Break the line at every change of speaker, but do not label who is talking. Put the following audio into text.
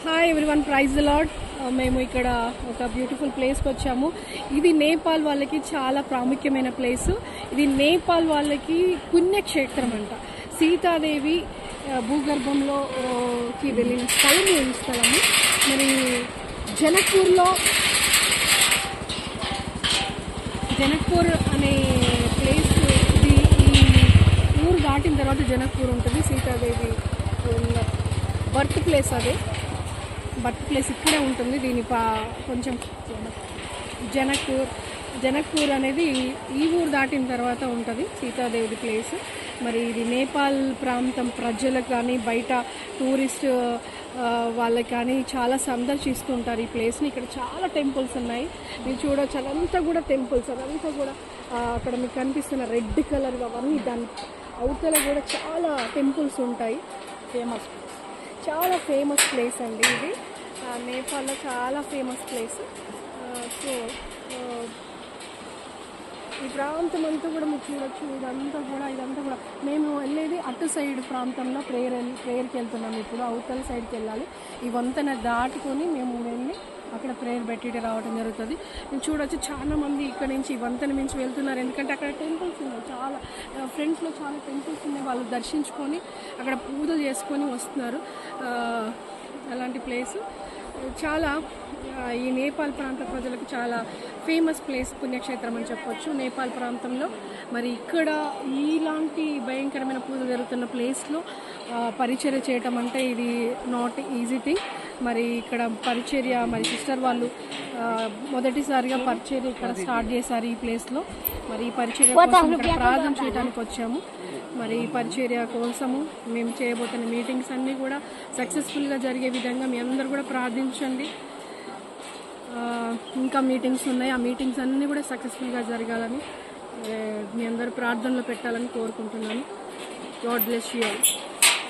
Hi everyone, praise the Lord. మేము ఇక్కడ ఒక బ్యూటిఫుల్ ప్లేస్కి వచ్చాము. ఇది నేపాల్ వాళ్ళకి చాలా ప్రాముఖ్యమైన ప్లేసు. ఇది నేపాల్ వాళ్ళకి పుణ్యక్షేత్రం అంట. సీతాదేవి భూగర్భంలోకి వెళ్ళిన స్థలము ఈ స్థలము. మరి జనక్పూర్ అనే ప్లేస్ ఇది. ఈ ఊరు దాటిన తర్వాత జనక్పూర్ ఉంటుంది. సీతాదేవి బర్త్ ప్లేస్, అదే బర్త్ ప్లేస్ ఇక్కడే ఉంటుంది. దీని కొంచెం జనక్పూర్ అనేది ఈ ఊరు దాటిన తర్వాత ఉంటుంది సీతాదేవి ప్లేస్. మరి ఇది నేపాల్ ప్రాంతం ప్రజలకు కానీ బయట టూరిస్ట్ వాళ్ళకి కానీ చాలా సందర్శిస్తుంటారు ఈ ప్లేస్ని. ఇక్కడ చాలా టెంపుల్స్ ఉన్నాయి, మీరు చూడవచ్చు. అదంతా కూడా టెంపుల్స్, అదంతా కూడా అక్కడ మీకు కనిపిస్తున్న రెడ్ కలర్ అవన్నీ దాని అవతల కూడా చాలా టెంపుల్స్ ఉంటాయి. చాలా ఫేమస్ ప్లేస్ అండి ఇది. నేపాల్లో చాలా ఫేమస్ ప్లేస్. సో ఈ ప్రాంతం అంతా కూడా మీరు చూడొచ్చు. ఇదంతా కూడా మేము వెళ్ళేది అటు సైడ్ ప్రాంతంలో ప్రేయర్కి వెళ్తున్నాము. ఇప్పుడు అవతల సైడ్కి వెళ్ళాలి. ఈ వంతెన దాటుకొని మేము వెళ్ళి అక్కడ ప్రేయర్ పెట్టి రావడం జరుగుతుంది. మీరు చూడొచ్చు, చాలా మంది ఇక్కడ నుంచి ఈ వంతెన మించి వెళ్తున్నారు. ఎందుకంటే అక్కడ టెంపుల్స్ ఉన్నాయి, చాలా ఫ్రంట్లో చాలా టెంపుల్స్ ఉన్నాయి. వాళ్ళు దర్శించుకొని అక్కడ పూజలు చేసుకొని వస్తున్నారు. అలాంటి ప్లేసు చాలా ఈ నేపాల్ ప్రాంత ప్రజలకు చాలా ఫేమస్ ప్లేస్, పుణ్యక్షేత్రం అని చెప్పొచ్చు నేపాల్ ప్రాంతంలో. మరి ఇక్కడ ఇలాంటి భయంకరమైన పూజ జరుగుతున్న ప్లేస్లో పరిచర్య చేయటం అంటే ఇది నాట్ ఈజీ థింగ్. మరి ఇక్కడ పరిచర్య, మరి సిస్టర్ వాళ్ళు మొదటిసారిగా పరిచర్య ఇక్కడ స్టార్ట్ చేశారు ఈ ప్లేస్లో. మరి ఈ పరిచర్య కోసం ఇక్కడ ప్రార్థన చేయడానికి వచ్చాము. మరి ఈ పరిచర్య కోసము మేము చేయబోతున్న మీటింగ్స్ అన్నీ కూడా సక్సెస్ఫుల్గా జరిగే విధంగా మీ అందరూ కూడా ప్రార్థించండి. ఇంకా మీటింగ్స్ ఉన్నాయి, ఆ మీటింగ్స్ అన్నీ కూడా సక్సెస్ఫుల్గా జరగాలని మీ అందరూ ప్రార్థనలో పెట్టాలని కోరుకుంటున్నాను. God bless you all.